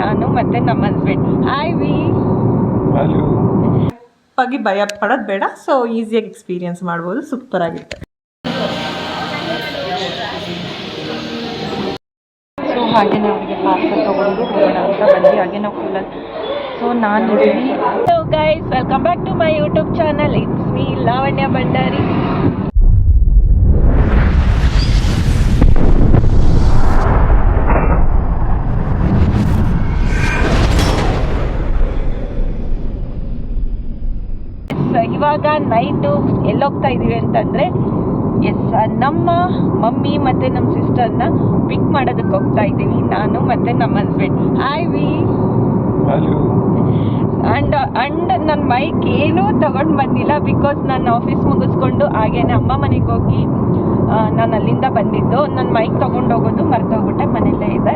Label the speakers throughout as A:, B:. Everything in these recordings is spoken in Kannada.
A: ನಾನು ಮತ್ತು ನಮ್ಮ ಹಸ್ಬೆಂಡ್. Hi V.
B: ಬಗ್ಗೆ ಭಯ ಪಡೋದು ಬೇಡ, ಸೊ ಈಸಿಯಾಗಿ ಎಕ್ಸ್ಪೀರಿಯನ್ಸ್ ಮಾಡ್ಬೋದು. ಸೂಪರ್ ಆಗಿತ್ತು.
A: ಸೊ ಹಾಗೆ ಅವರಿಗೆ ಪಾರ್ಸಲ್ ತೊಗೊಂಡು ಹೋಗೋಣ ಅಂತ ಬಂದ್ವಿ. ಹಾಗೆ ನಾವು ಕೂಲಲ್ಲಿ ಸೊ ನಾನು so guys, welcome back to my YouTube channel. It's me Lavanya Bhandari. ಇವಾಗ ನೈಟು ಎಲ್ಲೋಗ್ತಾ ಇದ್ದೀವಿ ಅಂತಂದರೆ ನಮ್ಮ ಮಮ್ಮಿ ಮತ್ತು ನಮ್ಮ ಸಿಸ್ಟರ್ನ ಪಿಕ್ ಮಾಡೋದಕ್ಕೆ ಹೋಗ್ತಾ ಇದ್ದೀವಿ, ನಾನು ಮತ್ತು ನಮ್ಮ ಹಸ್ಬೆಂಡ್. ಹಾಯ್ ವಿ. ಅಂಡ್ ನನ್ನ ಮೈಕ್ ಏನೂ ತೊಗೊಂಡು ಬಂದಿಲ್ಲ, ಬಿಕಾಸ್ ನಾನು ಆಫೀಸ್ ಮುಗಿಸ್ಕೊಂಡು ಹಾಗೇನೆ ಅಮ್ಮ ಮನೆಗೆ ಹೋಗಿ ನಾನು ಅಲ್ಲಿಂದ ಬಂದಿದ್ದು. ನನ್ನ ಮೈಕ್ ತೊಗೊಂಡು ಹೋಗೋದು ಮರ್ತೋಗ್ಬಿಟ್ಟೆ, ಮನೆಯಲ್ಲೇ ಇದೆ.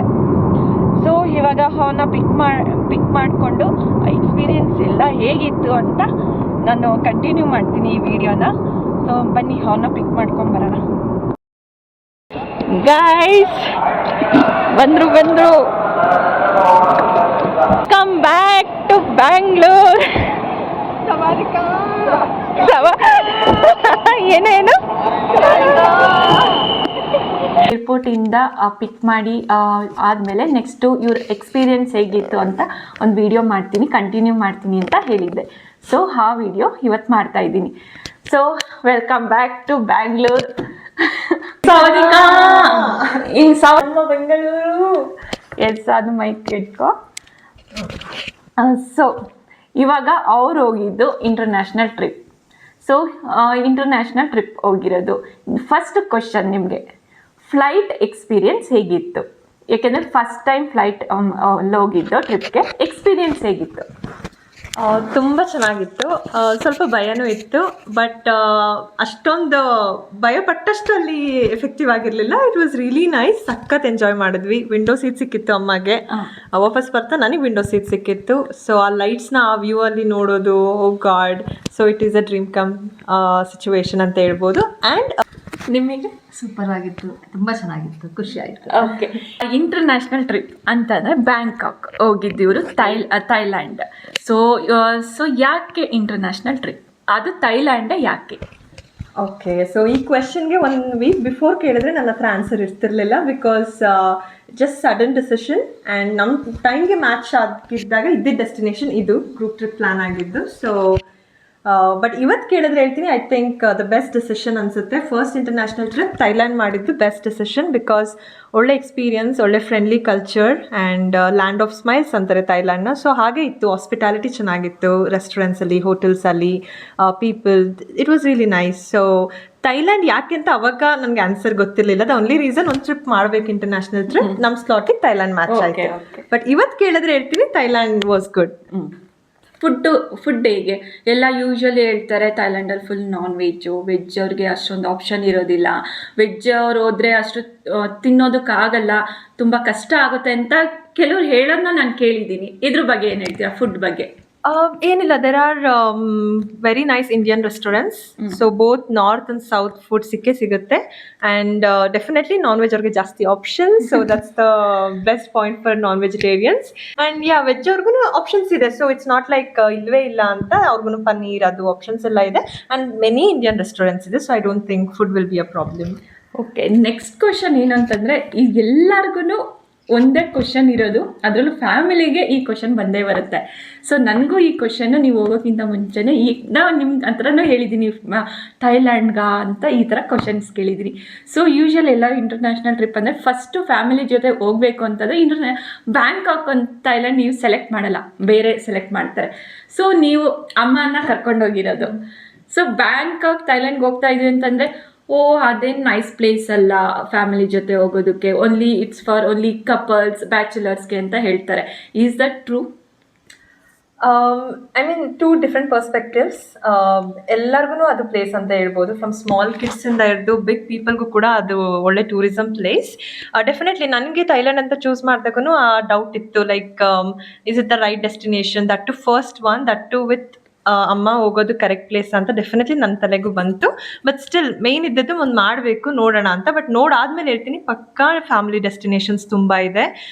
A: ಸೊ ಇವಾಗ ಅವನ್ನ ಪಿಕ್ ಮಾಡಿಕೊಂಡು ಎಕ್ಸ್ಪೀರಿಯನ್ಸ್ ಎಲ್ಲ ಹೇಗಿತ್ತು ಅಂತ ನಾನು ಕಂಟಿನ್ಯೂ ಮಾಡ್ತೀನಿ ಈ ವಿಡಿಯೋನ. ಸೊ ಬನ್ನಿ ಅವನ್ನ ಪಿಕ್ ಮಾಡ್ಕೊಂಬರೋಣ. ಗೈಸ್ ಬಂದರು ಕಮ್ ಬ್ಯಾಕ್ ಟು ಬ್ಯಾಂಗ್ಳೂರ್. ಏನೇನು ಏರ್ಪೋರ್ಟಿಂದ ಪಿಕ್ ಮಾಡಿ ಆದಮೇಲೆ ನೆಕ್ಸ್ಟು ಇವ್ರ ಎಕ್ಸ್ಪೀರಿಯನ್ಸ್ ಹೇಗಿತ್ತು ಅಂತ ಒಂದು ವಿಡಿಯೋ ಮಾಡ್ತೀನಿ, ಕಂಟಿನ್ಯೂ ಮಾಡ್ತೀನಿ ಅಂತ ಹೇಳಿದ್ದೆ. ಸೊ ಆ ವಿಡಿಯೋ ಇವತ್ತು ಮಾಡ್ತಾ ಇದ್ದೀನಿ. So welcome back to Bangalore. Bengaluru. Yes, ಅದು ಮೈಕ್ ಇಟ್ಕೋ. ಸೊ ಇವಾಗ ಅವ್ರು ಹೋಗಿದ್ದು international trip. So international trip ಹೋಗಿರೋದು. ಫಸ್ಟ್ ಕ್ವಶನ್ ನಿಮಗೆ, ಫ್ಲೈಟ್ ಎಕ್ಸ್ಪೀರಿಯನ್ಸ್ ಹೇಗಿತ್ತು? ಯಾಕೆಂದರೆ ಫಸ್ಟ್ ಟೈಮ್ ಫ್ಲೈಟ್ ಹೋಗಿದ್ದು ಟ್ರಿಪ್ಗೆ. ಎಕ್ಸ್ಪೀರಿಯನ್ಸ್ ಹೇಗಿತ್ತು?
B: ತುಂಬ ಚೆನ್ನಾಗಿತ್ತು. ಸ್ವಲ್ಪ ಭಯನೂ ಇತ್ತು, ಬಟ್ ಅಷ್ಟೊಂದು ಭಯ ಪಟ್ಟಷ್ಟು ಅಲ್ಲಿ ಎಫೆಕ್ಟಿವ್ ಆಗಿರಲಿಲ್ಲ. It was really nice. ಸಖತ್ ಎಂಜಾಯ್ ಮಾಡಿದ್ವಿ. ವಿಂಡೋ ಸೀಟ್ ಸಿಕ್ಕಿತ್ತು ಅಮ್ಮಗೆ. ವಾಪಸ್ ಬರ್ತಾ ನನಗೆ ವಿಂಡೋ ಸೀಟ್ ಸಿಕ್ಕಿತ್ತು. ಸೊ ಆ ಲೈಟ್ಸ್ನ ಆ ವ್ಯೂ ಅಲ್ಲಿ ನೋಡೋದು, oh god, so it is a dream come situation ಅಂತ ಹೇಳ್ಬೋದು. ಆ್ಯಂಡ್ ನಿಮಗೆ?
C: ಸೂಪರ್ ಆಗಿತ್ತು, ತುಂಬ ಚೆನ್ನಾಗಿತ್ತು, ಖುಷಿ ಆಯಿತು.
A: ಓಕೆ, ಇಂಟರ್ನ್ಯಾಷನಲ್ ಟ್ರಿಪ್ ಅಂತಂದರೆ ಬ್ಯಾಂಕಾಕ್ ಹೋಗಿದ್ದೀವರು, ಥೈಲ್ಯಾಂಡ್. ಸೊ ಯಾಕೆ ಇಂಟರ್ನ್ಯಾಷನಲ್ ಟ್ರಿಪ್? ಅದು ಥೈಲ್ಯಾಂಡೇ ಯಾಕೆ?
B: ಓಕೆ, ಸೊ ಈ ಕ್ವೆಶನ್ಗೆ 1 ವೀಕ್ ಬಿಫೋರ್ ಕೇಳಿದ್ರೆ ನನ್ನ ಹತ್ರ ಆನ್ಸರ್ ಇರ್ತಿರ್ಲಿಲ್ಲ. Because just sudden decision and ನಮ್ಮ ಟೈಮ್ಗೆ ಮ್ಯಾಚ್ ಆಗಿದ್ದಾಗ ಇದ್ದಿದ್ದ ಡೆಸ್ಟಿನೇಷನ್ ಇದು, ಗ್ರೂಪ್ ಟ್ರಿಪ್ ಪ್ಲ್ಯಾನ್ ಆಗಿದ್ದು. ಸೊ ಬಟ್ ಇವತ್ತು ಕೇಳಿದ್ರೆ ಹೇಳ್ತೀನಿ, I think the best decision ಅನಿಸುತ್ತೆ. ಫಸ್ಟ್ ಇಂಟರ್ನ್ಯಾಷನಲ್ ಟ್ರಿಪ್ ಥೈಲ್ಯಾಂಡ್ ಮಾಡಿದ್ದು ಬೆಸ್ಟ್ ಡಿಸಿಷನ್. ಬಿಕಾಸ್ ಒಳ್ಳೆ ಎಕ್ಸ್ಪೀರಿಯನ್ಸ್, ಒಳ್ಳೆ friendly culture and land of smiles ಅಂತಾರೆ ಥೈಲ್ಯಾಂಡ್ನ. ಸೊ ಹಾಗೆ ಇತ್ತು, ಹಾಸ್ಪಿಟಾಲಿಟಿ ಚೆನ್ನಾಗಿತ್ತು, ರೆಸ್ಟೋರೆಂಟ್ಸಲ್ಲಿ, ಹೋಟೆಲ್ಸಲ್ಲಿ, people, it was really nice. So Thailand ಯಾಕೆ ಅಂತ ಅವಾಗ ನನಗೆ ಆನ್ಸರ್ ಗೊತ್ತಿರಲಿಲ್ಲ. ದ ಓನ್ಲಿ ರೀಸನ್ ಒಂದು ಟ್ರಿಪ್ ಮಾಡಬೇಕು ಇಂಟರ್ನ್ಯಾಷನಲ್ ಟ್ರಿಪ್, ನಮ್ಮ ಸ್ಲಾಟಿಗೆ ಥೈಲ್ಯಾಂಡ್ ಮ್ಯಾಚ್ ಆಯಿತು. ಬಟ್ ಇವತ್ತು ಕೇಳಿದ್ರೆ ಹೇಳ್ತೀನಿ ಥೈಲ್ಯಾಂಡ್ ವಾಸ್ ಗುಡ್.
A: ಫುಡ್ ಹೇಗೆ? ಎಲ್ಲ ಯೂಶ್ವಲಿ ಹೇಳ್ತಾರೆ ಥೈಲ್ಯಾಂಡಲ್ಲಿ ಫುಲ್ ನಾನ್ ವೆಜ್ ಅವ್ರಿಗೆ ಅಷ್ಟೊಂದು ಆಪ್ಷನ್ ಇರೋದಿಲ್ಲ, ವೆಜ್ ಅವ್ರು ಹೋದರೆ ಅಷ್ಟು ತಿನ್ನೋದಕ್ಕಾಗಲ್ಲ, ತುಂಬ ಕಷ್ಟ ಆಗುತ್ತೆ ಅಂತ ಕೆಲವ್ರು ಹೇಳೋದನ್ನ ನಾನು ಕೇಳಿದ್ದೀನಿ. ಇದ್ರ ಬಗ್ಗೆ ಏನು ಹೇಳ್ತೀರಾ, ಫುಡ್ ಬಗ್ಗೆ?
B: ಏನಿಲ್ಲ, there are very nice Indian restaurants. So both north and south food ಸಿಗುತ್ತೆ. ಆ್ಯಂಡ್ ಡೆಫಿನೆಟ್ಲಿ ನಾನ್ ವೆಜ್ ಅವ್ರಿಗೆ ಜಾಸ್ತಿ options. So that's the best point for non vegetarians. And veg ಅವ್ರಿಗೂ ಆಪ್ಷನ್ಸ್ ಇದೆ. ಸೊ ಇಟ್ಸ್ ನಾಟ್ ಲೈಕ್ ಇಲ್ಲವೇ ಇಲ್ಲ ಅಂತ, ಅವ್ರಿಗೂ ಪನ್ನೀರ್ ಅದು ಆಪ್ಷನ್ಸ್ ಎಲ್ಲ ಇದೆ. ಆ್ಯಂಡ್ ಮೆನಿ ಇಂಡಿಯನ್ ರೆಸ್ಟೋರೆಂಟ್ಸ್ ಇದೆ. So I don't think food will be a problem.
A: Okay, next question ಏನಂತಂದರೆ, ಈಗ ಎಲ್ಲರಿಗೂ ಒಂದೇ ಕ್ವಶನ್ ಇರೋದು, ಅದರಲ್ಲೂ ಫ್ಯಾಮಿಲಿಗೆ ಈ ಕ್ವಶನ್ ಬಂದೇ ಬರುತ್ತೆ. ಸೊ ನನಗೂ ಈ ಕ್ವಶನ್ನು ನೀವು ಹೋಗೋಕ್ಕಿಂತ ಮುಂಚೆನೇ ನಾವು ನಿಮ್ಮ ಹತ್ರನೂ ಹೇಳಿದ್ದೀನಿ, ಥೈಲ್ಯಾಂಡ್ಗ ಅಂತ ಈ ಥರ ಕ್ವಶನ್ಸ್ ಕೇಳಿದ್ದೀನಿ. ಸೊ ಯೂಶ್ವಲ್ ಎಲ್ಲ ಇಂಟರ್ನ್ಯಾಷನಲ್ ಟ್ರಿಪ್ ಅಂದರೆ ಫಸ್ಟು ಫ್ಯಾಮಿಲಿ ಜೊತೆ ಹೋಗಬೇಕು ಅಂತಂದರೆ ಬ್ಯಾಂಕಾಕ್ ಅಂತ ಥೈಲ್ಯಾಂಡ್ ನೀವು ಸೆಲೆಕ್ಟ್ ಮಾಡಲ್ಲ, ಬೇರೆ ಸೆಲೆಕ್ಟ್ ಮಾಡ್ತಾರೆ. ಸೊ ನೀವು ಅಮ್ಮನ ಕರ್ಕೊಂಡೋಗಿರೋದು. ಸೊ ಬ್ಯಾಂಕಾಕ್ ಥೈಲ್ಯಾಂಡ್ಗೆ ಹೋಗ್ತಾ ಇದ್ದೀವಿ ಅಂತಂದರೆ, ಅದೇನು ನೈಸ್ ಪ್ಲೇಸ್ ಅಲ್ಲ ಫ್ಯಾಮಿಲಿ ಜೊತೆ ಹೋಗೋದಕ್ಕೆ, ಇಟ್ಸ್ ಫಾರ್ ಓನ್ಲಿ ಕಪಲ್ಸ್, ಬ್ಯಾಚುಲರ್ಸ್ಗೆ ಅಂತ ಹೇಳ್ತಾರೆ. Is that true?
B: I mean 2 different perspectives. ಎಲ್ಲರಿಗೂ ಅದು ಪ್ಲೇಸ್ ಅಂತ ಹೇಳ್ಬೋದು. ಫ್ರಮ್ ಸ್ಮಾಲ್ ಕಿಡ್ಸಿಂದ ಹಿಡಿದು ಬಿಗ್ ಪೀಪಲ್ಗೂ ಕೂಡ ಅದು ಒಳ್ಳೆ ಟೂರಿಸಮ್ ಪ್ಲೇಸ್. ಡೆಫಿನೆಟ್ಲಿ ನನಗೆ ಥೈಲ್ಯಾಂಡ್ ಅಂತ ಚೂಸ್ ಮಾಡಿದಾಗೂ ಆ ಡೌಟ್ ಇತ್ತು, like is it the right destination, that too first one, that too with ಅಮ್ಮ ಹೋಗೋದು ಕರೆಕ್ಟ್ ಪ್ಲೇಸ್ ಅಂತ ಡೆಫಿನೆಟ್ಲಿ ನನ್ನ ತಲೆಗೂ ಬಂತು. ಬಟ್ ಸ್ಟಿಲ್ ಮೇನ್ ಇದ್ದದ್ದು ಒಂದು ಮಾಡಬೇಕು ನೋಡೋಣ ಅಂತ. ಬಟ್ ನೋಡಾದ್ಮೇಲೆ ಹೇಳ್ತೀನಿ, ಪಕ್ಕಾ ಫ್ಯಾಮಿಲಿ ಡೆಸ್ಟಿನೇಷನ್ಸ್ ತುಂಬ ಇದೆ,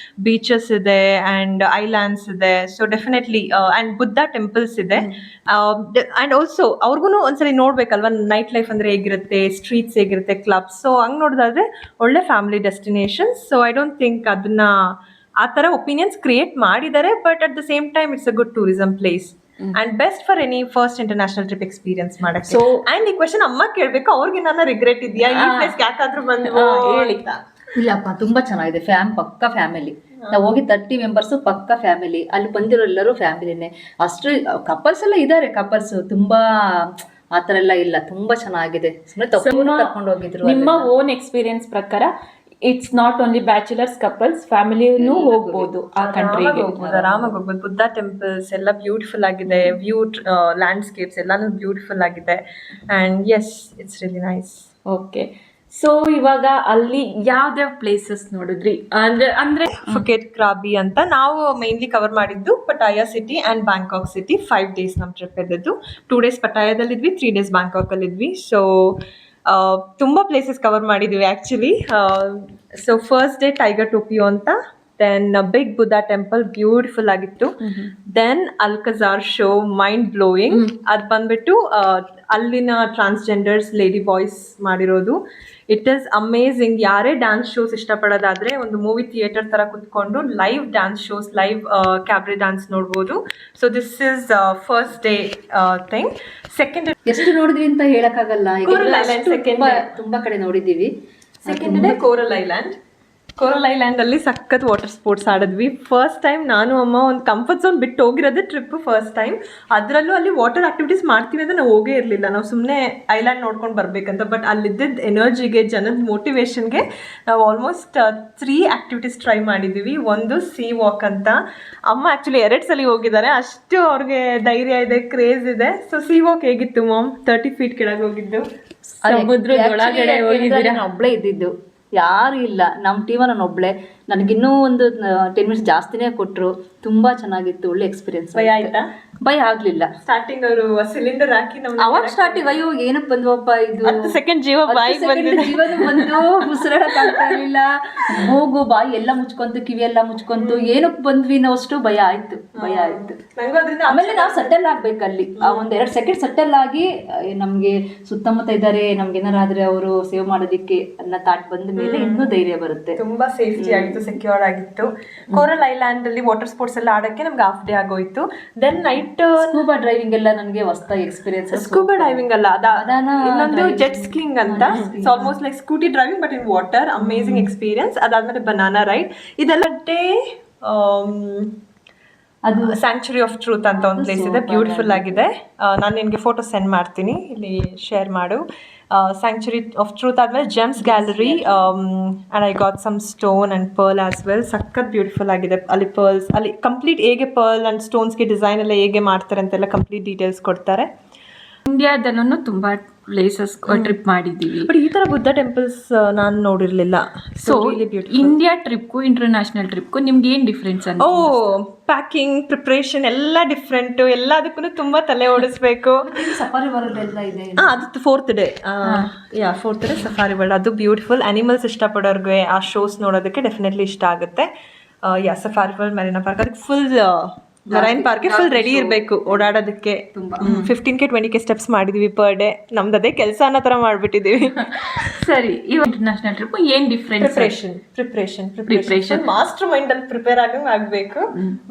B: ಬೀಚಸ್ ಇದೆ ಆ್ಯಂಡ್ ಐಲ್ಯಾಂಡ್ಸ್ ಇದೆ. So definitely and Buddha temples ಇದೆ. ಆ್ಯಂಡ್ ಆಲ್ಸೋ ಅವ್ರಿಗೂ ಒಂದ್ಸಲಿ ನೋಡ್ಬೇಕಲ್ವ ನೈಟ್ ಲೈಫ್ ಅಂದರೆ ಹೇಗಿರುತ್ತೆ, ಸ್ಟ್ರೀಟ್ಸ್ ಹೇಗಿರುತ್ತೆ, ಕ್ಲಬ್ಸ್. ಸೊ ಹಂಗೆ ನೋಡೋದಾದ್ರೆ ಒಳ್ಳೆ family destinations. So I don't think ಅದನ್ನ ಆ ಥರ ಒಪಿನಿಯನ್ಸ್ ಕ್ರಿಯೇಟ್ ಮಾಡಿದ್ದಾರೆ. But at the same time it's a good tourism place and best for any first international trip experience ಮಾಡಕ್ಕೆ.
A: So,
B: ಅಂಡ್ ಈ ಕ್ವೆಶನ್ ಅಮ್ಮ ಕೇಳಬೇಕು, ಅವ್ರಿಗೆ ನನ್ನ ರಿಗ್ರೆಟ್ ಇದೆಯಾ ಈ ಪ್ಲೇಸ್ ಯಾಕಾದ್ರೂ ಬಂದು
A: ಹೇಳಿ.
C: ಇಲ್ಲಪ್ಪ, ತುಂಬಾ ಚೆನ್ನಾಗಿದೆ. ಪಕ್ಕ ಫ್ಯಾಮಿಲಿ. ನಾವು ಹೋಗಿ 30 ಮೆಂಬರ್ಸ್ ಪಕ್ಕ ಫ್ಯಾಮಿಲಿ. ಅಲ್ಲಿ ಬಂದಿರೋ ಎಲ್ಲರೂ ಫ್ಯಾಮಿಲಿನೇ. ಅಷ್ಟು ಕಪಲ್ಸ್ ಎಲ್ಲ ಇದ್ದಾರೆ, ಕಪಲ್ಸ್ ತುಂಬಾ ಆತರ ಎಲ್ಲ ಇಲ್ಲ. ತುಂಬಾ ಚೆನ್ನಾಗಿದೆ. ಸುಮ್ಮನೆ ಕರ್ಕೊಂಡು ಹೋಗಿದ್ರು.
A: ನಿಮ್ಮ ಓನ್ ಎಕ್ಸ್ಪೀರಿಯನ್ಸ್ ಪ್ರಕಾರ it's not only bachelors, couples, ಫ್ಯಾಮಿಲಿನೂ ಹೋಗ್ಬೋದು ಆ ಕಂಟ್ರಿಗೆ.
B: ಆರಾಮಾಗಿ ಹೋಗ್ಬೋದು. ಬುದ್ಧ ಟೆಂಪಲ್ಸ್ ಎಲ್ಲ ಬ್ಯೂಟಿಫುಲ್ ಆಗಿದೆ, ವ್ಯೂ, ಲ್ಯಾಂಡ್ಸ್ಕೇಪ್ಸ್ ಎಲ್ಲಾನು ಬ್ಯೂಟಿಫುಲ್ ಆಗಿದೆ. And yes, it's really nice.
A: Okay, so ಇವಾಗ ಅಲ್ಲಿ ಯಾವ್ದಾವ ಪ್ಲೇಸಸ್ ನೋಡಿದ್ರಿ? ಅಂದ್ರೆ
B: ಫುಕೆಟ್, ಕ್ರಾಬಿ ಅಂತ ನಾವು ಮೇನ್ಲಿ ಕವರ್ ಮಾಡಿದ್ದು Pattaya city and Bangkok city. 5 days ನಮ್ಮ ಟ್ರಿಪ್ ಇದ್ದದ್ದು. 2 days ಪಟಾಯಾದಲ್ಲಿದ್ವಿ, 3 days ಬ್ಯಾಂಕಾಕಲ್ಲಿದ್ವಿ. ಸೊ ತುಂಬ ಪ್ಲೇಸಸ್ ಕವರ್ ಮಾಡಿದ್ದೀವಿ actually. So first day tiger ಟೋಪಿಯೋ ಅಂತ, then big Buddha temple beautiful ಆಗಿತ್ತು. Then Alcazar show, mind blowing. ಅದು ಬಂದ್ಬಿಟ್ಟು ಅಲ್ಲಿನ ಟ್ರಾನ್ಸ್ಜೆಂಡರ್ಸ್ ಲೇಡಿ ಬಾಯ್ಸ್ ಮಾಡಿರೋದು. It is amazing. ಯಾರೇ ಡ್ಯಾನ್ಸ್ ಶೋಸ್ ಇಷ್ಟಪಡೋದಾದ್ರೆ ಒಂದು ಮೂವಿ ಥಿಯೇಟರ್ ಥರ ಕುತ್ಕೊಂಡು live dance shows, live cabaret dance ನೋಡ್ಬೋದು. So this is first day thing. Second
C: ಎಷ್ಟು ನೋಡಿದ್ವಿ ಅಂತ ಹೇಳಕ್ಕಾಗಲ್ಲ. ಈಗ
B: ಕೋರಲ್ ಐಲ್ಯಾಂಡ್
C: ತುಂಬಾ ಕಡೆ ನೋಡಿದೀವಿ.
B: Second day coral island. Coral island ಅಲ್ಲಿ ಸಖತ್ ವಾಟರ್ ಸ್ಪೋರ್ಟ್ಸ್ ಆಡಿದ್ವಿ. ಫಸ್ಟ್ ಟೈಮ್ ನಾನು ಅಮ್ಮ ಒಂದು ಕಂಫರ್ಟ್ ಝೋನ್ ಬಿಟ್ಟು ಹೋಗಿರೋದೇ ಟ್ರಿಪ್ ಫಸ್ಟ್ ಟೈಮ್. ಅದರಲ್ಲೂ ಅಲ್ಲಿ ವಾಟರ್ ಆಕ್ಟಿವಿಟೀಸ್ ಮಾಡ್ತೀವಿ ಅಂತ ನಾವು ಹೋಗೇ ಇರಲಿಲ್ಲ. ನಾವು ಸುಮ್ಮನೆ ಐಲ್ಯಾಂಡ್ ನೋಡ್ಕೊಂಡು ಬರ್ಬೇಕಂತ. ಬಟ್ ಅಲ್ಲಿದ್ದ ಎನರ್ಜಿಗೆ, ಜನದ ಮೋಟಿವೇಶನ್ಗೆ ನಾವು ಆಲ್ಮೋಸ್ಟ್ 3 ಆಕ್ಟಿವಿಟೀಸ್ ಟ್ರೈ ಮಾಡಿದ್ದೀವಿ. ಒಂದು ಸೀ ವಾಕ್ ಅಂತ. ಅಮ್ಮ ಆ್ಯಕ್ಚುಲಿ 2 ಸಲ ಹೋಗಿದ್ದಾರೆ, ಅಷ್ಟು ಅವ್ರಿಗೆ ಧೈರ್ಯ ಇದೆ, ಕ್ರೇಜ್ ಇದೆ. ಸೊ ಸೀ ವಾಕ್ ಹೇಗಿತ್ತು ಮಾಮ್? 30 feet ಕೆಳಗೆ ಹೋಗಿದ್ದು.
A: ಸಮುದ್ರದೊಳಗಡೆ ಹೋಗಿದ್ದೀರಾ?
C: ನಾನು ಒಬ್ಳೇ ಇದ್ದಿದ್ದು, ಯಾರು ಇಲ್ಲ. ನಮ್ಮ ಟೀಮಲ್ಲಿ ನಾನು ಒಬ್ಳೆ. ನನಗಿನ್ನೂ ಒಂದು 10 minutes ಜಾಸ್ತಿನೇ ಕೊಟ್ಟರು. ತುಂಬಾ ಚೆನ್ನಾಗಿತ್ತು, ಒಳ್ಳೆ ಎಕ್ಸ್ಪೀರಿಯನ್ಸ್.
B: ಭಯ ಆಯ್ತಾ?
C: ಭಯ ಆಗ್ಲಿಲ್ಲ.
B: ಸ್ಟಾರ್ಟಿಂಗ್ ಅವರು ಸಿಲಿಂಡರ್ ಹಾಕಿ
C: ಅವಾಗ ಸ್ಟಾರ್ಟಿಂಗ್ ಅಯ್ಯೋ ಏನಕ್ಕೆ ಬಂದ್ವಪ್ಪ ಇದು,
B: 10 ಸೆಕೆಂಡ್ ಜೀವ
C: ಜೀವನ ಬಂದು ಉಸಿರಾಡಕ್ ಆಗ್ತಾ ಇರ್ಲಿಲ್ಲ. ಮೂಗು ಬಾಯಿ ಎಲ್ಲ ಮುಚ್ಕೊಂತು, ಕಿವಿ ಎಲ್ಲ ಮುಚ್ಕೊಂತು. ಏನಕ್ಕೆ ಬಂದ್ವಿ ನಾವು, ಅಷ್ಟು ಭಯ ಆಯ್ತು. ಆಮೇಲೆ ನಾವು ಸೆಟಲ್ ಆಗ್ಬೇಕಲ್ಲಿ. 1-2 ಸೆಕೆಂಡ್ ಸೆಟಲ್ ಆಗಿ ನಮ್ಗೆ ಸುತ್ತಮುತ್ತ ಇದ್ದಾರೆ, ನಮ್ಗೆ ಏನಾರಾದ್ರೆ ಅವರು ಸೇವ್ ಮಾಡೋದಿಕ್ಕೆ ಅನ್ನೋ ತಾಟ್ ಬಂದ ಮೇಲೆ ಇನ್ನೂ ಧೈರ್ಯ ಬರುತ್ತೆ.
B: ತುಂಬಾ ಸೇಫ್ಟಿ ಆಗಿತ್ತು, ಸೆಕ್ಯೂರ್ ಆಗಿತ್ತು. ಕೋರಲ್ ಐಲ್ಯಾಂಡ್ ಅಲ್ಲಿ ವಾಟರ್ ಸ್ಪೋರ್ಟ್ಸ್ ಎಲ್ಲ ಆಡಕ್ಕೆ ನಮ್ಗೆ ಹಾಫ್ ಡೇ ಆಗೋಯ್ತು. ದೆನ್ ನೈಟ್
C: ಸ್ಕೂಬಾ ಡ್ರೈವಿಂಗ್ ಎಲ್ಲ ನನಗೆ ಹೊಸದಾಗಿ ಎಕ್ಸ್ಪೀರಿಯನ್ಸ್.
B: ಸ್ಕೂಬಾ ಡೈವಿಂಗ್ ಅಲ್ಲ, ಇನ್ನೊಂದು ಜೆಟ್ ಸ್ಕೀಯಿಂಗ್ ಅಂತ. Almost like scooty driving but in water. Amazing experience. ಅದಾದ್ಮೇಲೆ ಬನಾನಾ ರೈಡ್. ಇದೆಲ್ಲ ಡೇ ಅದು ಸ್ಯಾಂಕ್ಚುರಿ ಆಫ್ ಟ್ರೂತ್ ಅಂತ ಒಂದು ಪ್ಲೇಸ್ ಇದೆ, ಬ್ಯೂಟಿಫುಲ್ ಆಗಿದೆ. ನಾನು ನಿನಗೆ ಫೋಟೋ ಸೆಂಡ್ ಮಾಡ್ತೀನಿ, ಇಲ್ಲಿ ಶೇರ್ ಮಾಡು. ಸ್ಯಾಂಕ್ಚುರಿ ಆಫ್ ಟ್ರೂತ್ ಆದಮೇಲೆ gems gallery and I got some stone and pearl as well. ಸಖತ್ ಬ್ಯೂಟಿಫುಲ್ ಆಗಿದೆ. ಅಲ್ಲಿ ಪರ್ಲ್ಸ್, ಅಲ್ಲಿ ಕಂಪ್ಲೀಟ್ ಹೇಗೆ ಪರ್ಲ್ ಆ್ಯಂಡ್ ಸ್ಟೋನ್ಸ್ಗೆ ಡಿಸೈನ್ ಎಲ್ಲ ಹೇಗೆ ಮಾಡ್ತಾರೆ ಅಂತೆಲ್ಲ ಕಂಪ್ಲೀಟ್ ಡೀಟೇಲ್ಸ್ ಕೊಡ್ತಾರೆ.
A: ಇಂಡಿಯಾದಲ್ಲೂ ತುಂಬಾ ಪ್ಲೇಸಸ್ ಟ್ರಿಪ್ ಮಾಡಿದ್ದೀವಿ.
B: ಬಟ್ ಈ ಥರ ಬುದ್ಧ ಟೆಂಪಲ್ಸ್ ನಾನು ನೋಡಿರಲಿಲ್ಲ.
A: ಸೊ ಇಂಡಿಯಾ ಟ್ರಿಪ್ಗೂ ಇಂಟರ್ನ್ಯಾಷನಲ್ ಟ್ರಿಪ್ಗೂ ನಿಮ್ಗೆ ಏನು ಡಿಫ್ರೆನ್ಸ್?
B: ಪ್ಯಾಕಿಂಗ್, ಪ್ರಿಪ್ರೇಷನ್ ಎಲ್ಲ ಡಿಫ್ರೆಂಟು. ಎಲ್ಲದಕ್ಕೂ ತುಂಬ ತಲೆ ಓಡಿಸ್ಬೇಕು.
C: ಸಫಾರಿ ವರ್ಲ್ಡ್ ಎಲ್ಲ ಇದೆ.
B: ಅದು 4th day. 4th day safari world. ಅದು ಬ್ಯೂಟಿಫುಲ್. ಅನಿಮಲ್ಸ್ ಇಷ್ಟಪಡೋರ್ಗೆ ಆ ಶೋಸ್ ನೋಡೋದಕ್ಕೆ ಡೆಫಿನೆಟ್ಲಿ ಇಷ್ಟ ಆಗುತ್ತೆ. ಸಫಾರಿ ವರ್ಲ್ಡ್, ಮೆರಿನಾ ಪಾರ್ಕ್, ಅದಕ್ಕೆ ಫುಲ್ ಮರೈನ್ ಪಾರ್ಕ್ಗೆ ಫುಲ್ ರೆಡಿ ಇರಬೇಕು ಓಡಾಡೋದಕ್ಕೆ. 15K 20K ಸ್ಟೆಪ್ಸ್ ಮಾಡಿದೀವಿ ಪರ್ ಡೇ. ನಮ್ದು ಅದೇ ಕೆಲಸ ಅನ್ನೋ ಥರ ಮಾಡಿಬಿಟ್ಟಿದ್ದೀವಿ.
A: ಸರಿ, ಈ ಇಂಟರ್ನ್ಯಾಷನಲ್ ಟ್ರಿಪ್ ಏನು ಡಿಫ್ರೆನ್ಸ್?
B: ಪ್ರಿಪ್ರೇಷನ್ ಮಾಸ್ಟರ್ ಮೈಂಡಲ್ಲಿ ಪ್ರಿಪೇರ್ ಆಗಬೇಕು.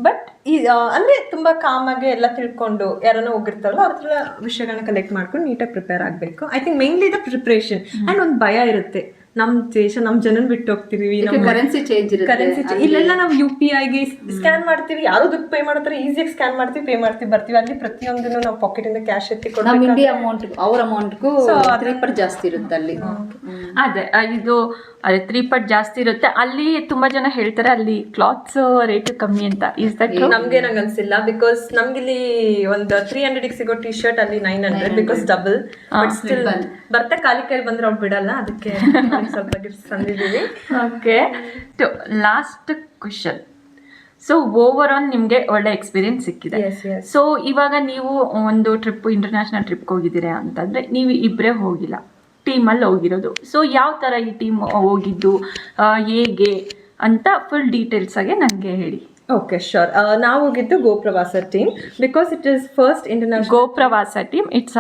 B: ಬಟ್ ಈ ಅಂದರೆ ತುಂಬ ಕಾಮಾಗಿ ಎಲ್ಲ ತಿಳ್ಕೊಂಡು, ಯಾರನ್ನ ಹೋಗಿರ್ತಾರಲ್ಲ ಅವ್ರ ಹತ್ರ ವಿಷಯಗಳನ್ನ ಕಲೆಕ್ಟ್ ಮಾಡ್ಕೊಂಡು ನೀಟಾಗಿ ಪ್ರಿಪೇರ್ ಆಗಬೇಕು. I think mainly the preparation. And ಒಂದು ಭಯ ಇರುತ್ತೆ, ನಮ್ಮ ದೇಶ, ನಮ್ಮ ಜನನ್ ಬಿಟ್ಟು ಹೋಗ್ತಿದೀವಿ,
C: ಕರೆನ್ಸಿ ಚೇಂಜ್ ಇರುತ್ತೆ.
B: ಇಲ್ಲೆಲ್ಲ ನಾವು UPIಗೆ ಸ್ಕ್ಯಾನ್ ಮಾಡ್ತೀವಿ, ಯಾರು ದುಡ್ಡು ಪೇ ಮಾಡ್ತಾರೆ, ಈಸಿಯಾಗಿ ಸ್ಕ್ಯಾನ್ ಮಾಡ್ತೀವಿ, ಪೇ ಮಾಡ್ತೀವಿ, ಬರ್ತೀವಿ. ಅಲ್ಲಿ ಪ್ರತಿಯೊಂದನ್ನು ನಾವು ಪಾಕೆಟ್ ಇಂದ ಕ್ಯಾಶ್ ಎತ್ತಿ
C: ನಮ್ಮ ಇಂಡಿಯಾ ಅಮೌಂಟ್ ಅವ್ರ ಅಮೌಂಟ್ಗೂ 3 ಪಟ್ಟು ಜಾಸ್ತಿ ಇರುತ್ತೆ ಅಲ್ಲಿ.
A: ಅದೇ ಇದು 3 ಪಟ್ಟು ಜಾಸ್ತಿ ಇರುತ್ತೆ. ಅಲ್ಲಿ ತುಂಬಾ ಜನ ಹೇಳ್ತಾರೆ ಅಲ್ಲಿ ಕ್ಲಾತ್ಸ್ ರೇಟ್ ಕಮ್ಮಿ ಅಂತ. Is that?
B: ನಮ್ಗೆ ನಂಗೆ ಅನ್ಸಿಲ್ಲ. ಬಿಕಾಸ್ ನಮ್ಗಿಲ್ಲಿ ಒಂದು 300ಗೆ ಸಿಗೋ ಟಿ ಶರ್ಟ್ ಅಲ್ಲಿ 900 ಬಿಕಾಸ್ ಡಬಲ್. ಬಟ್ ಸ್ಟಿಲ್ ಬರ್ತಾ ಖಾಲಿ ಕೈಲಿ ಬಂದ್ರೆ ಅವ್ರು ಬಿಡಲ್ಲ, ಅದಕ್ಕೆ ಸ್ವಲ್ಪ ಗಿಫ್ಟ್ಸ್ ತಂದಿದ್ದೀವಿ.
A: Okay, last question. So over all ನಿಮಗೆ ಒಳ್ಳೆ ಎಕ್ಸ್ಪೀರಿಯನ್ಸ್ ಸಿಕ್ಕಿದೆ. ಸೊ ಇವಾಗ ನೀವು ಒಂದು ಟ್ರಿಪ್ ಇಂಟರ್ನ್ಯಾಷನಲ್ ಟ್ರಿಪ್ಗೆ ಹೋಗಿದ್ದೀರಾ ಅಂತಂದರೆ ನೀವು ಇಬ್ಬರೇ ಹೋಗಿಲ್ಲ, ಟೀಮಲ್ಲಿ ಹೋಗಿರೋದು. ಸೊ ಯಾವ ಥರ ಈ ಟೀಮ್ ಹೋಗಿದ್ದು, ಹೇಗೆ ಅಂತ ಫುಲ್ ಡೀಟೇಲ್ಸಾಗೆ ನನಗೆ ಹೇಳಿ.
B: Okay sure. ನಾವು ಹೋಗಿದ್ದು Gopravasa team because it is first international
A: Gopravasa team. It's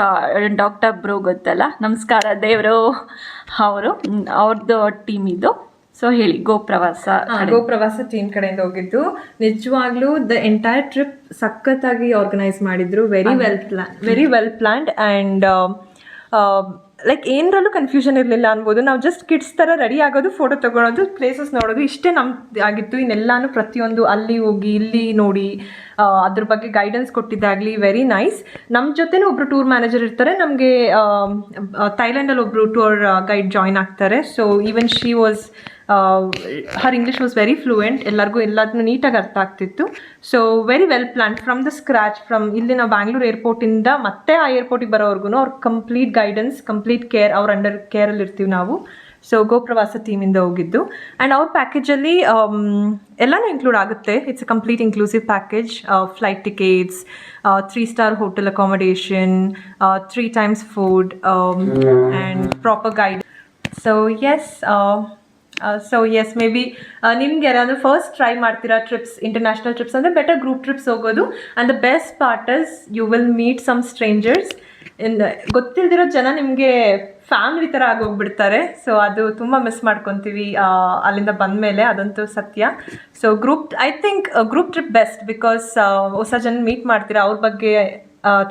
A: doctor bro ಗೊತ್ತಲ್ಲ, ನಮಸ್ಕಾರ ದೇವರು, ಅವ್ರದ್ದು ಟೀಮ್ ಇದು. ಸೊ ಹೇಳಿ, ಗೋಪ್ರವಾಸ ಟೀಮ್ ಕಡೆಯಿಂದ ಹೋಗಿದ್ದು. ನಿಜವಾಗ್ಲೂ ದ ಎಂಟೈರ್ ಟ್ರಿಪ್ ಸಖತ್ತಾಗಿ ಆರ್ಗನೈಸ್ ಮಾಡಿದ್ರು. Very well planned and like ಏನರಲ್ಲೂ ಕನ್ಫ್ಯೂಷನ್ ಇರಲಿಲ್ಲ ಅನ್ಬೋದು. ನಾವು ಜಸ್ಟ್ ಕಿಡ್ಸ್ ಥರ ರೆಡಿ ಆಗೋದು, ಫೋಟೋ ತೊಗೊಳೋದು, ಪ್ಲೇಸಸ್ ನೋಡೋದು, ಇಷ್ಟೇ ನಮ್ದು ಆಗಿತ್ತು. ಇನ್ನೆಲ್ಲಾನು ಪ್ರತಿಯೊಂದು ಅಲ್ಲಿ ಹೋಗಿ ಇಲ್ಲಿ ನೋಡಿ ಅದ್ರ ಬಗ್ಗೆ ಗೈಡೆನ್ಸ್ ಕೊಟ್ಟಿದ್ದಾಗಲಿ ವೆರಿ ನೈಸ್. ನಮ್ಮ ಜೊತೆನೂ ಒಬ್ಬರು ಟೂರ್ ಮ್ಯಾನೇಜರ್ ಇರ್ತಾರೆ. ನಮಗೆ ಥೈಲ್ಯಾಂಡಲ್ಲಿ ಒಬ್ಬರು ಟೂರ್ ಗೈಡ್ ಜಾಯ್ನ್ ಆಗ್ತಾರೆ. So even she was her English was very fluent. ಎಲ್ಲರಿಗೂ ಎಲ್ಲದನ್ನೂ ನೀಟಾಗಿ ಅರ್ಥ ಆಗ್ತಿತ್ತು. So very well plan from the scratch. From ಇಲ್ಲಿ ನಾವು ಬ್ಯಾಂಗ್ಳೂರ್ ಏರ್ಪೋರ್ಟಿಂದ ಮತ್ತೆ ಆ ಏರ್ಪೋರ್ಟಿಗೆ ಬರೋವರೆಗೂ ಅವ್ರ ಕಂಪ್ಲೀಟ್ ಗೈಡೆನ್ಸ್, ಕಂಪ್ಲೀಟ್ ಕೇರ್, ಅವ್ರ ಅಂಡರ್ ಕೇರಲ್ಲಿ ಇರ್ತೀವಿ ನಾವು. ಸೊ ಗೋಪ್ರವಾಸ ಟೀಮಿಂದ ಹೋಗಿದ್ದು. ಆ್ಯಂಡ್ ಅವ್ರ ಪ್ಯಾಕೇಜಲ್ಲಿ ಎಲ್ಲನೂ ಇನ್ಕ್ಲೂಡ್ ಆಗುತ್ತೆ. It's a complete inclusive package. Flight tickets, 3-star hotel accommodation, 3 times food and proper guide. So yes maybe ನಿಮ್ಗೆ ಯಾರಾದರೂ ಫಸ್ಟ್ ಟ್ರೈ ಮಾಡ್ತೀರಾ ಟ್ರಿಪ್ಸ್, ಇಂಟರ್ನ್ಯಾಷನಲ್ ಟ್ರಿಪ್ಸ್ ಅಂದರೆ ಬೆಟರ್ ಗ್ರೂಪ್ ಟ್ರಿಪ್ಸ್ ಹೋಗೋದು. And the best part is you will meet some strangers. ಗೊತ್ತಿಲ್ದಿರೋ ಜನ ನಿಮಗೆ ಫ್ಯಾಮಿಲಿ ಥರ ಆಗೋಗ್ಬಿಡ್ತಾರೆ. ಸೊ ಅದು ತುಂಬ ಮಿಸ್ ಮಾಡ್ಕೊತೀವಿ ಅಲ್ಲಿಂದ ಬಂದಮೇಲೆ, ಅದಂತೂ ಸತ್ಯ. So I think group trip best because ಹೊಸ ಜನ ಮೀಟ್ ಮಾಡ್ತೀರಾ, ಅವ್ರ ಬಗ್ಗೆ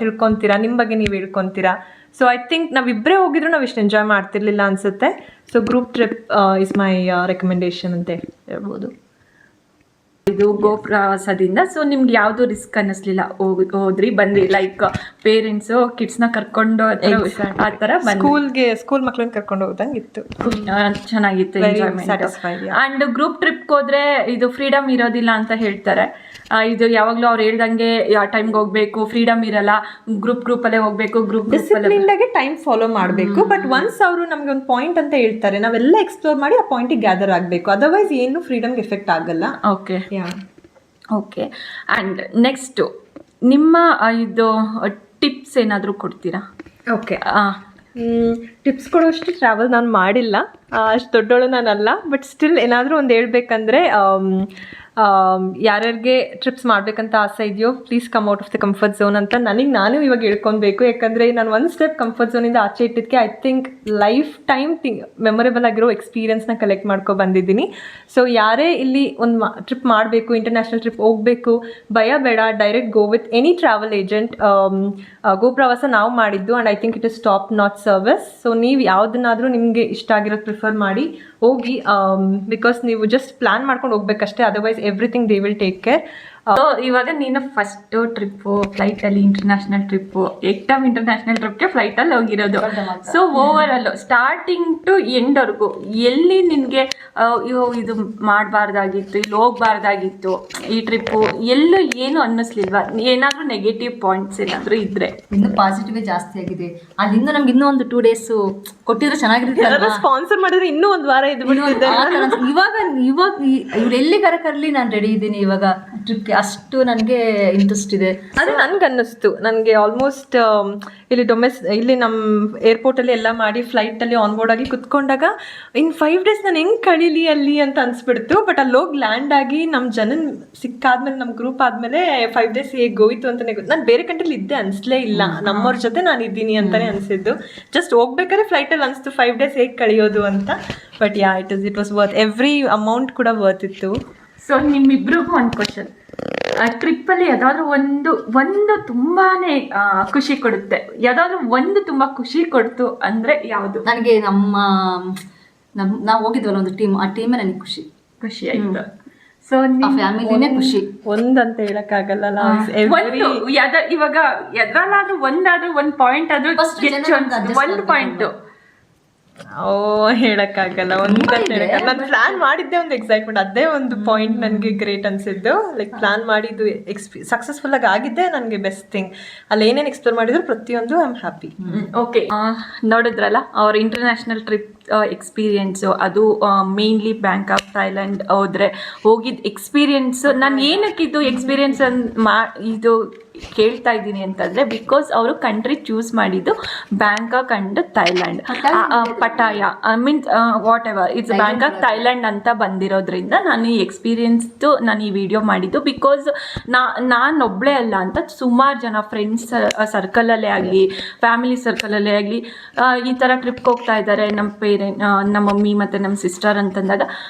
A: ತಿಳ್ಕೊತೀರಾ, ನಿಮ್ಮ ಬಗ್ಗೆ ನೀವು ಹೇಳ್ಕೊತೀರಾ. ಸೊ ಐ ಥಿಂಕ್ ನಾವಿಬ್ಬರೇ ಹೋಗಿದ್ರು ನಾವು ಇಷ್ಟು ಎಂಜಾಯ್ ಮಾಡ್ತಿರ್ಲಿಲ್ಲ ಅನಿಸುತ್ತೆ. So group trip is my recommendation ಅಂತ ಹೇಳ್ಬೋದು. ಇದು ಗೋಪ್ರವಾಸದಿಂದ. ಸೊ ನಿಮ್ಗೆ ಯಾವುದು ರಿಸ್ಕ್ ಅನ್ನಿಸ್ಲಿಲ್ಲ, ಹೋದ್ರಿ ಬಂದ್ರಿ, ಲೈಕ್ ಪೇರೆಂಟ್ಸು ಕಿಡ್ಸ್ನ ಕರ್ಕೊಂಡು ಆ ಥರ
B: ಸ್ಕೂಲ್ ಮಕ್ಳನ್ನ ಕರ್ಕೊಂಡು ಹೋದಂಗೆ ಇತ್ತು.
A: ಚೆನ್ನಾಗಿತ್ತು ಎಂಜಾಯ್ಮೆಂಟ್. ಆ್ಯಂಡ್ ಗ್ರೂಪ್ ಟ್ರಿಪ್ಗೆ ಹೋದ್ರೆ ಇದು ಫ್ರೀಡಮ್ ಇರೋದಿಲ್ಲ ಅಂತ ಹೇಳ್ತಾರೆ. ಇದು ಯಾವಾಗಲೂ ಅವ್ರು ಹೇಳ್ದಂಗೆ ಟೈಮ್ಗೆ ಹೋಗ್ಬೇಕು, ಫ್ರೀಡಮ್ ಇರಲ್ಲ, ಗ್ರೂಪಲ್ಲೇ ಹೋಗ್ಬೇಕು,
B: ಡಿಸಿಪ್ಲಿನ್ದಾಗೆ ಟೈಮ್ ಫಾಲೋ ಮಾಡಬೇಕು. ಬಟ್ ಒನ್ಸ್ ಅವರು ನಮ್ಗೆ ಒಂದು ಪಾಯಿಂಟ್ ಅಂತ ಹೇಳ್ತಾರೆ, ನಾವೆಲ್ಲ ಎಕ್ಸ್ಪ್ಲೋರ್ ಮಾಡಿ ಆ ಪಾಯಿಂಟಿಗೆ ಗ್ಯಾದರ್ ಆಗಬೇಕು. ಅದರ್ವೈಸ್ ಏನು ಫ್ರೀಡಮ್ಗೆ ಎಫೆಕ್ಟ್ ಆಗಲ್ಲ.
A: ಓಕೆ. ಆ್ಯಂಡ್ ನೆಕ್ಸ್ಟು ನಿಮ್ಮ ಇದು ಟಿಪ್ಸ್ ಏನಾದರೂ ಕೊಡ್ತೀರಾ?
B: ಓಕೆ, ಟಿಪ್ಸ್ ಕೊಡೋಷ್ಟು ಟ್ರಾವೆಲ್ ನಾನು ಮಾಡಿಲ್ಲ, ಅಷ್ಟು ದೊಡ್ಡೋಳು ನಾನಲ್ಲ. ಬಟ್ ಸ್ಟಿಲ್ ಏನಾದರೂ ಒಂದು ಹೇಳ್ಬೇಕಂದ್ರೆ, ಯಾರ್ಯಾರಿಗೆ ಟ್ರಿಪ್ಸ್ ಮಾಡಬೇಕಂತ ಆಸೆ ಇದೆಯೋ please come out of the comfort zone ಅಂತ ನಾನು ಇವಾಗ ಹೇಳ್ಕೊಬೇಕು. ಯಾಕಂದರೆ ನಾನು ಒಂದು ಸ್ಟೆಪ್ ಕಂಫರ್ಟ್ ಝೋನಿಂದ ಆಚೆ ಇಟ್ಟಿದ್ದಕ್ಕೆ I think life time memorable ಆಗಿರೋ ಎಕ್ಸ್ಪೀರಿಯನ್ಸ್ನ ಕಲೆಕ್ಟ್ ಮಾಡ್ಕೊ ಬಂದಿದ್ದೀನಿ. ಸೊ ಯಾರೇ ಇಲ್ಲಿ ಒಂದು ಟ್ರಿಪ್ ಮಾಡಬೇಕು, ಇಂಟರ್ನ್ಯಾಷನಲ್ ಟ್ರಿಪ್ ಹೋಗಬೇಕು, ಭಯ ಬೇಡ, direct go with any travel agent. Gopravasa ನಾವು ಮಾಡಿದ್ದು and I think it is top notch service. So ನೀವು ಯಾವುದನ್ನಾದರೂ ನಿಮಗೆ ಇಷ್ಟ ಆಗಿರೋದು ಪ್ರಿಫರ್ ಮಾಡಿ ಹೋಗಿ, ಬಿಕಾಸ್ ನೀವು ಜಸ್ಟ್ ಪ್ಲ್ಯಾನ್ ಮಾಡ್ಕೊಂಡು ಹೋಗ್ಬೇಕಷ್ಟೇ. Otherwise everything they will take care.
A: So ಇವಾಗ ನೀನು ಫಸ್ಟು ಟ್ರಿಪ್ಪು ಫ್ಲೈಟಲ್ಲಿ ಇಂಟರ್ನ್ಯಾಷನಲ್ ಟ್ರಿಪ್ಪು, ಎಕ್ಟಮ್ ಇಂಟರ್ನ್ಯಾಷನಲ್ ಟ್ರಿಪ್ಗೆ ಫ್ಲೈಟಲ್ಲಿ ಹೋಗಿರೋದು. ಸೊ ಓವರ್ ಸ್ಟಾರ್ಟಿಂಗ್ ಟು ಎಂಡ್ವರೆಗೂ ಎಲ್ಲಿ ನಿನಗೆ ಇದು ಮಾಡಬಾರ್ದಾಗಿತ್ತು, ಇಲ್ಲಿ ಹೋಗ್ಬಾರ್ದಾಗಿತ್ತು ಈ ಟ್ರಿಪ್ಪು, ಎಲ್ಲೂ ಏನು ಅನ್ನಿಸ್ಲಿಲ್ವಾ? ಏನಾದರೂ ನೆಗೆಟಿವ್ ಪಾಯಿಂಟ್ಸ್ ಏನಾದರೂ ಇದ್ರೆ?
C: ಇನ್ನೂ ಪಾಸಿಟಿವೇ ಜಾಸ್ತಿ ಆಗಿದೆ. ಅಲ್ಲಿಂದ ನಮ್ಗೆ ಇನ್ನೂ ಒಂದು 2 days ಕೊಟ್ಟಿದ್ರೆ ಚೆನ್ನಾಗಿರುತ್ತೆ.
B: ಸ್ಪಾನ್ಸರ್ ಮಾಡಿದ್ರೆ ಇನ್ನೂ ಒಂದು ವಾರ ಇದು
C: ಇವಾಗ ಇವ್ರು ಎಲ್ಲಿ ಕರಕರ್ಲಿ ನಾನು ರೆಡಿ ಇದ್ದೀನಿ ಇವಾಗ ಟ್ರಿಪ್ಗೆ. ಅಷ್ಟು ನನಗೆ ಇಂಟ್ರೆಸ್ಟ್ ಇದೆ.
B: ಅದೇ ನನ್ಗೆ ಅನ್ನಿಸ್ತು. ನನಗೆ ಆಲ್ಮೋಸ್ಟ್ ಇಲ್ಲಿ ನಮ್ಮ ಏರ್ಪೋರ್ಟಲ್ಲಿ ಎಲ್ಲ ಮಾಡಿ ಫ್ಲೈಟಲ್ಲಿ ಆನ್ಬೋರ್ಡ್ ಆಗಿ ಕುತ್ಕೊಂಡಾಗ ಇನ್ 5 days ನಾನು ಹೆಂಗೆ ಕಳೀಲಿ ಅಲ್ಲಿ ಅಂತ ಅನ್ಸ್ಬಿಡ್ತು. ಬಟ್ ಅಲ್ಲಿ ಹೋಗಿ ಲ್ಯಾಂಡ್ ಆಗಿ ನಮ್ಮ ಜನನ್ ಸಿಕ್ಕಾದ್ಮೇಲೆ, ನಮ್ಮ ಗ್ರೂಪ್ ಆದಮೇಲೆ 5 days ಹೇಗೆ ಹೋಯ್ತು ಅಂತಲೇ ಗೊತ್ತು. ನಾನು ಬೇರೆ ಕಂಟ್ರಿಲಿ ಇದ್ದೆ ಅನಿಸ್ಲೇ ಇಲ್ಲ, ನಮ್ಮವ್ರ ಜೊತೆ ನಾನು ಇದ್ದೀನಿ ಅಂತಲೇ ಅನಿಸಿದ್ದು. ಜಸ್ಟ್ ಹೋಗ್ಬೇಕಾದ್ರೆ ಫ್ಲೈಟಲ್ಲಿ ಅನಿಸ್ತು 5 days ಹೇಗೆ ಕಳೆಯೋದು ಅಂತ. But it was worth, every amount ಕೂಡ ವರ್ತ್ ಇತ್ತು.
A: ಸೊ ನಿಮ್ಮಿಬ್ರಿಗೂ ಒಂದು ಕ್ವಶನ್, ಟ್ರಿಪ್ಪಲ್ಲಿ ಯಾವುದಾದ್ರೂ ಒಂದು ತುಂಬಾ ಖುಷಿ ಕೊಡುತ್ತೆ, ಯಾವುದಾದ್ರೂ ಒಂದು ತುಂಬ ಖುಷಿ ಕೊಡ್ತು ಅಂದರೆ ಯಾವುದು?
C: ನನಗೆ ನಾವು ಹೋಗಿದ್ವಲ್ಲ ಒಂದು ಟೀಮ್, ಆ ಟೀಮೇ ನನಗೆ ಖುಷಿ
A: ಆಯಿತು. ಸೊ
C: ಫ್ಯಾಮಿಲಿನೇ ಖುಷಿ.
B: ಒಂದಂತ ಹೇಳಕ್ಕಾಗಲ್ಲ.
A: ಇವಾಗ ಎದ್ರಲ್ಲಾದ್ರೂ ಒಂದು ಪಾಯಿಂಟ್ ಆದ್ರೂ ಒಂದು ಪಾಯಿಂಟು
B: ಹೇಳಕ್ಕಾಗಲ್ಲ, ನಾನು ಪ್ಲಾನ್ ಮಾಡಿದ್ದೆ ಒಂದು ಎಕ್ಸೈಟ್ಮೆಂಟ್, ಅದೇ ಒಂದು ಪಾಯಿಂಟ್ ನನಗೆ ಗ್ರೇಟ್ ಅನ್ಸಿದ್ದು. ಲೈಕ್ ಪ್ಲಾನ್ ಮಾಡಿದ್ದು ಸಕ್ಸಸ್ಫುಲ್ ಆಗಿ ಆಗಿದ್ದೆ ನನಗೆ ಬೆಸ್ಟ್ ಥಿಂಗ್. ಅಲ್ಲಿ ಏನೇನು ಎಕ್ಸ್ಪ್ಲೋರ್ ಮಾಡಿದ್ರು ಪ್ರತಿಯೊಂದು ಐ ಆಮ್ ಹ್ಯಾಪಿ.
A: ಓಕೆ, ನೋಡಿದ್ರಲ್ಲ ಅವ್ರ ಇಂಟರ್ನ್ಯಾಷನಲ್ ಟ್ರಿಪ್ ಎಕ್ಸ್ಪೀರಿಯೆನ್ಸು, ಅದು ಮೇನ್ಲಿ ಬ್ಯಾಂಕಾಕ್ ಥೈಲ್ಯಾಂಡ್ ಹೋಗಿದ್ದ ಎಕ್ಸ್ಪೀರಿಯೆನ್ಸು. ನಾನು ಏನಕ್ಕೆ ಇದು ಎಕ್ಸ್ಪೀರಿಯೆನ್ಸ್ ಇದು ಕೇಳ್ತಾ ಇದ್ದೀನಿ ಅಂತಂದರೆ, ಬಿಕಾಸ್ ಅವರು ಕಂಟ್ರಿ ಚೂಸ್ ಮಾಡಿದ್ದು Bangkok and Thailand, ಪಟಾಯ means what ever it's Bangkok Thailand ಅಂತ ಬಂದಿರೋದ್ರಿಂದ ನಾನು ಈ ಎಕ್ಸ್ಪೀರಿಯೆನ್ಸ್ದು ನಾನು ಈ ವಿಡಿಯೋ ಮಾಡಿದ್ದು. ಬಿಕಾಸ್ ನಾನೊಬ್ಬಳೇ ಅಲ್ಲ ಅಂತ ಸುಮಾರು ಜನ ಫ್ರೆಂಡ್ಸ್ ಸರ್ಕಲಲ್ಲೇ ಆಗಲಿ, ಫ್ಯಾಮಿಲಿ ಸರ್ಕಲಲ್ಲೇ ಆಗಲಿ ಈ ಥರ ಟ್ರಿಪ್ಗೆ ಹೋಗ್ತಾ ಇದ್ದಾರೆ. ನಮ್ಮ ಮಮ್ಮಿ ಮತ್ತು ನಮ್ಮ ಸಿಸ್ಟರ್ ಅಂತಂದಾಗ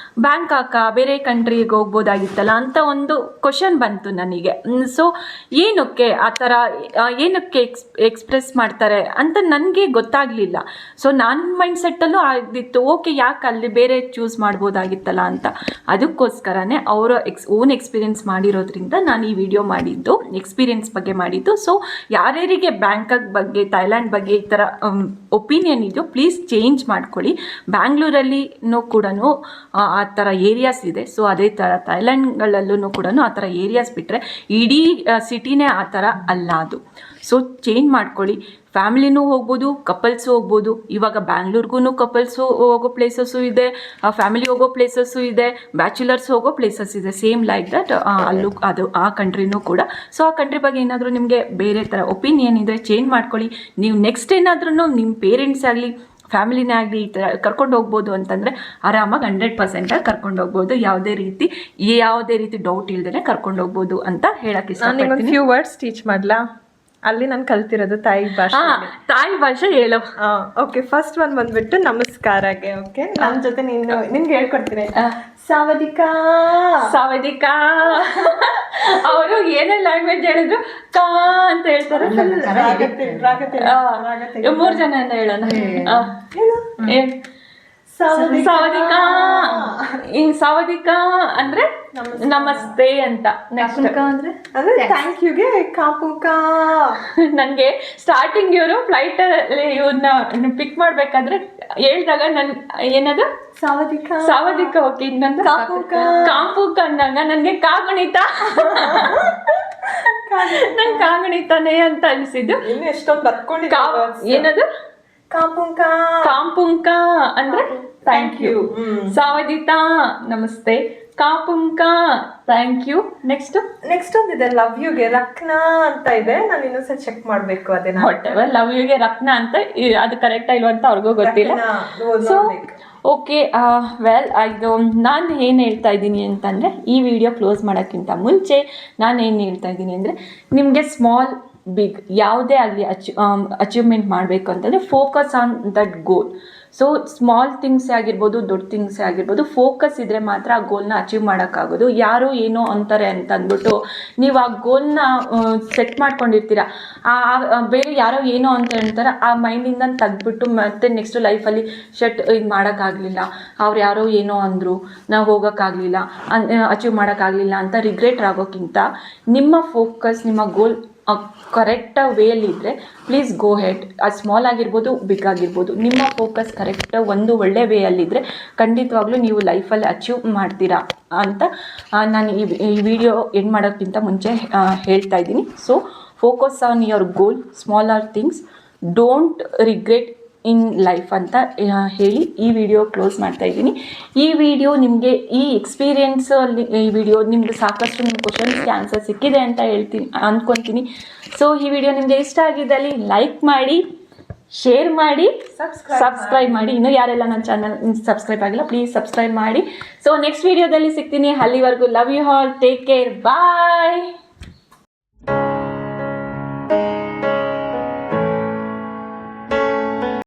A: ಬ್ಯಾಂಕಾಕ ಬೇರೆ ಕಂಟ್ರಿಗೆ ಹೋಗ್ಬೋದಾಗಿತ್ತಲ್ಲ ಅಂತ ಒಂದು ಕ್ವಶನ್ ಬಂತು ನನಗೆ. ಸೊ ಏನಕ್ಕೆ ಆ ಥರ ಏನಕ್ಕೆ ಎಕ್ಸ್ಪ್ರೆಸ್ ಮಾಡ್ತಾರೆ ಅಂತ ನನಗೆ ಗೊತ್ತಾಗಲಿಲ್ಲ. ಸೊ ನನ್ನ ಮೈಂಡ್ಸೆಟ್ಟಲ್ಲೂ ಆಗಿತ್ತು, ಓಕೆ ಯಾಕೆ ಅಲ್ಲಿ ಬೇರೆ ಚೂಸ್ ಮಾಡ್ಬೋದಾಗಿತ್ತಲ್ಲ ಅಂತ. ಅದಕ್ಕೋಸ್ಕರನೇ ಅವರ ಓನ್ ಎಕ್ಸ್ಪೀರಿಯೆನ್ಸ್ ಮಾಡಿರೋದ್ರಿಂದ ನಾನು ಈ ವಿಡಿಯೋ ಮಾಡಿದ್ದು, ಎಕ್ಸ್ಪೀರಿಯೆನ್ಸ್ ಬಗ್ಗೆ ಮಾಡಿದ್ದು. ಸೊ ಯಾರ್ಯಾರಿಗೆ ಬ್ಯಾಂಕಾಕ್ ಬಗ್ಗೆ, ಥೈಲ್ಯಾಂಡ್ ಬಗ್ಗೆ ಈ ಥರ ಒಪಿನಿಯನ್ ಇದೆಯೋ ಪ್ಲೀಸ್ ಚೇಂಜ್ ಮಾಡ್ಕೊಳ್ಳಿ. ಬ್ಯಾಂಗ್ಳೂರಲ್ಲಿನೂ ಕೂಡ ಆ ಥರ ಏರಿಯಾಸ್ ಇದೆ. ಸೊ ಅದೇ ಥರ ಥೈಲ್ಯಾಂಡ್ಗಳಲ್ಲೂ ಕೂಡ ಆ ಥರ ಏರಿಯಾಸ್ ಬಿಟ್ಟರೆ ಇಡೀ ಸಿಟಿನೇ ಆ ಥರ ಅಲ್ಲ ಅದು. ಸೊ ಚೇಂಜ್ ಮಾಡ್ಕೊಳ್ಳಿ. ಫ್ಯಾಮಿಲಿನೂ ಹೋಗ್ಬೋದು, ಕಪಲ್ಸು ಹೋಗ್ಬೋದು. ಇವಾಗ ಬ್ಯಾಂಗ್ಳೂರ್ಗೂ ಕಪಲ್ಸು ಹೋಗೋ ಪ್ಲೇಸಸ್ಸು ಇದೆ, ಫ್ಯಾಮಿಲಿ ಹೋಗೋ ಪ್ಲೇಸಸ್ಸು ಇದೆ, ಬ್ಯಾಚುಲರ್ಸ್ ಹೋಗೋ ಪ್ಲೇಸಸ್ ಇದೆ. ಸೇಮ್ ಲೈಕ್ ದಟ್ ಅಲ್ಲೂ ಅದು ಆ ಕಂಟ್ರಿನೂ ಕೂಡ. ಸೊ ಆ ಕಂಟ್ರಿ ಬಗ್ಗೆ ಏನಾದರೂ ನಿಮಗೆ ಬೇರೆ ಥರ ಒಪಿನಿಯನ್ ಇದ್ದರೆ ಚೇಂಜ್ ಮಾಡ್ಕೊಳ್ಳಿ. ನೀವು ನೆಕ್ಸ್ಟ್ ಏನಾದ್ರೂ ನಿಮ್ಮ ಪೇರೆಂಟ್ಸ್ ಆಗಲಿ, ಫ್ಯಾಮಿಲಿನೇ ಆಗಲಿ ಈ ಥರ ಕರ್ಕೊಂಡು ಹೋಗ್ಬೋದು ಅಂತಂದರೆ ಆರಾಮಾಗಿ 100% ಕರ್ಕೊಂಡು ಹೋಗ್ಬೋದು. ಯಾವುದೇ ರೀತಿ ಡೌಟ್ ಇಲ್ದೇ ಕರ್ಕೊಂಡು ಹೋಗ್ಬೋದು ಅಂತ ಹೇಳಕ್ಕೆ ಇಷ್ಟಪಡ್ತೀನಿ.
B: ಫ್ಯೂ ವರ್ಡ್ಸ್ ಟೀಚ್ ಮಾಡಲಾ? ಅಲ್ಲಿ ನಾನು ಕಲ್ತಿರೋದು ತಾಯಿ ಭಾಷೆ
A: ಹೇಳು.
B: ಓಕೆ, ಫಸ್ಟ್ ಒಂದು ಬಂದ್ಬಿಟ್ಟು ನಮಸ್ಕಾರಗೆ. ಓಕೆ, ನನ್ನ ಜೊತೆ ನಿನ್ಗೆ ಹೇಳ್ಕೊಡ್ತೀನಿ. ಸಾವಧಿಕಾ
A: ಅವರು ಏನೇ ಲ್ಯಾಂಗ್ವೇಜ್ ಹೇಳಿದ್ರು ಕಾ ಅಂತ ಹೇಳ್ತಾರೆ. 3 ಜನ ಹೇಳೋಣ. ಸಾವಧಿಕಾ ಅಂದ್ರೆ ನಮಸ್ತೆ ಅಂತ. ನೆಕ್ಸ್ಟ್ ಅಂದ್ರೆ
B: ಥ್ಯಾಂಕ್ ಯುಗೆ ಕಾಪುಕಾ.
A: ನನಗೆ ಸ್ಟಾರ್ಟಿಂಗ್ ಇವರು ಫ್ಲೈಟ್ ಅಲ್ಲಿ ಇವ್ರನ್ನ ಪಿಕ್ ಮಾಡ್ಬೇಕಾದ್ರೆ ಹೇಳ್ದಾಗ ನನ್ ಏನದು ಸಾವಧಿಕ ಓಕೆ, ಇನ್ನೊಂದು ಕಾಂಪುಕ ಅಂದಾಗ ನನಗೆ ಕಾಗುಣಿತ ನಂಗೆ ಕಾಗುಣಿತಾನೆ ಅಂತ ಅನಿಸಿದ್ದು.
B: ಎಷ್ಟೊಂದು ಬರ್ಕೊಂಡಿದ್ದೆ.
A: ಏನದು
B: ಕಾಂಪುಂಕ
A: ಅಂದ್ರೆ ಥ್ಯಾಂಕ್ ಯು. ಸಾವಧಿತಾ ನಮಸ್ತೆ, ಕಾಪುಂಕ ಥ್ಯಾಂಕ್ ಯು. ನೆಕ್ಸ್ಟ್
B: ಒಂದಿದೆ ಲವ್ ಯುಗೆ ರಕ್ನಾ ಅಂತ ಇದೆ. ನಾನು ಇನ್ನೊಂದ್ಸಲ ಚೆಕ್ ಮಾಡ್ಬೇಕು. ಅದೇನಾ
A: ಲವ್ ಯುಗೆ ರಕ್ನಾ ಅಂತ, ಅದು ಕರೆಕ್ಟ್ ಇಲ್ವ ಅಂತ ಅವ್ರಿಗೂ ಗೊತ್ತಿಲ್ಲ. ಸೊ ಓಕೆ, ವೆಲ್ ಇದು ನಾನು ಏನು ಹೇಳ್ತಾ ಇದ್ದೀನಿ ಅಂತಂದರೆ, ಈ ವಿಡಿಯೋ ಕ್ಲೋಸ್ ಮಾಡೋಕ್ಕಿಂತ ಮುಂಚೆ ನಾನು ಏನು ಹೇಳ್ತಾ ಇದ್ದೀನಿ ಅಂದರೆ, ನಿಮಗೆ ಸ್ಮಾಲ್ ಬಿಗ್ ಯಾವುದೇ ಆಗಲಿ ಅಚೀವ್ಮೆಂಟ್ ಮಾಡಬೇಕು ಅಂತಂದರೆ focus on that goal. So small ಥಿಂಗ್ಸೇ ಆಗಿರ್ಬೋದು, ದೊಡ್ಡ ಥಿಂಗ್ಸೇ ಆಗಿರ್ಬೋದು, ಫೋಕಸ್ ಇದ್ದರೆ ಮಾತ್ರ ಆ ಗೋಲ್ನ ಅಚೀವ್ ಮಾಡೋಕ್ಕಾಗೋದು. ಯಾರೋ ಏನೋ ಅಂತಾರೆ ಅಂತ ಅಂದ್ಬಿಟ್ಟು ನೀವು ಆ ಗೋಲ್ನ ಸೆಟ್ ಮಾಡ್ಕೊಂಡಿರ್ತೀರ, ಬೇರೆ ಯಾರೋ ಏನೋ ಅಂತ ಹೇಳ್ತಾರೆ, ಆ ಮೈಂಡಿಂದ ತೆಗ್ದುಬಿಟ್ಟು ಮತ್ತೆ ನೆಕ್ಸ್ಟ್ ಲೈಫಲ್ಲಿ ಇದು ಮಾಡೋಕ್ಕಾಗಲಿಲ್ಲ, ಅವ್ರು ಯಾರೋ ಏನೋ ಅಂದರು, ನಾವು ಹೋಗೋಕ್ಕಾಗಲಿಲ್ಲ, ಅಚೀವ್ ಮಾಡೋಕ್ಕಾಗಲಿಲ್ಲ ಅಂತ ರಿಗ್ರೆಟ್ ಆಗೋಕ್ಕಿಂತ ನಿಮ್ಮ ಫೋಕಸ್, ನಿಮ್ಮ ಗೋಲ್ ಕರೆಕ್ಟ್ ವೇಯಲ್ಲಿದ್ದರೆ ಪ್ಲೀಸ್ ಗೋ ಹೆಡ್. ಅದು ಸ್ಮಾಲ್ ಆಗಿರ್ಬೋದು, ಬಿಗ್ ಆಗಿರ್ಬೋದು, ನಿಮ್ಮ ಫೋಕಸ್ ಕರೆಕ್ಟ್ ಒಂದು ಒಳ್ಳೆ ವೇಯಲ್ಲಿದ್ದರೆ ಖಂಡಿತವಾಗ್ಲೂ ನೀವು ಲೈಫಲ್ಲಿ ಅಚೀವ್ ಮಾಡ್ತೀರಾ ಅಂತ ನಾನು ಈ ವಿಡಿಯೋ ಎಂಡ್ ಮಾಡೋಕ್ಕಿಂತ ಮುಂಚೆ ಹೇಳ್ತಾ ಇದ್ದೀನಿ. So focus on your goal, smaller things, don't regret in life ಅಂತ ಹೇಳಿ ಈ ವಿಡಿಯೋ ಕ್ಲೋಸ್ ಮಾಡ್ತಾ ಇದ್ದೀನಿ. ಈ ವಿಡಿಯೋ ನಿಮಗೆ, ಈ ಎಕ್ಸ್ಪೀರಿಯೆನ್ಸಲ್ಲಿ ಈ ವಿಡಿಯೋ ನಿಮಗೆ ಸಾಕಷ್ಟು ನಿಮ್ಮ ಕ್ವಶನ್ಸ್ಗೆ ಆನ್ಸರ್ ಸಿಕ್ಕಿದೆ ಅಂತ ಅಂದ್ಕೊತೀನಿ. ಸೊ ಈ ವಿಡಿಯೋ ನಿಮಗೆ ಇಷ್ಟ ಆಗಿದ್ದಲ್ಲಿ ಲೈಕ್ ಮಾಡಿ, ಶೇರ್ ಮಾಡಿ, ಸಬ್ಸ್ಕ್ರೈಬ್ ಮಾಡಿ. ಇನ್ನೂ ಯಾರೆಲ್ಲ ನನ್ನ ಚಾನಲ್ ಸಬ್ಸ್ಕ್ರೈಬ್ ಆಗಿಲ್ಲ ಪ್ಲೀಸ್ ಸಬ್ಸ್ಕ್ರೈಬ್ ಮಾಡಿ. ಸೊ ನೆಕ್ಸ್ಟ್ ವಿಡಿಯೋದಲ್ಲಿ ಸಿಗ್ತೀನಿ. ಅಲ್ಲಿವರೆಗೂ love you all, take care, bye.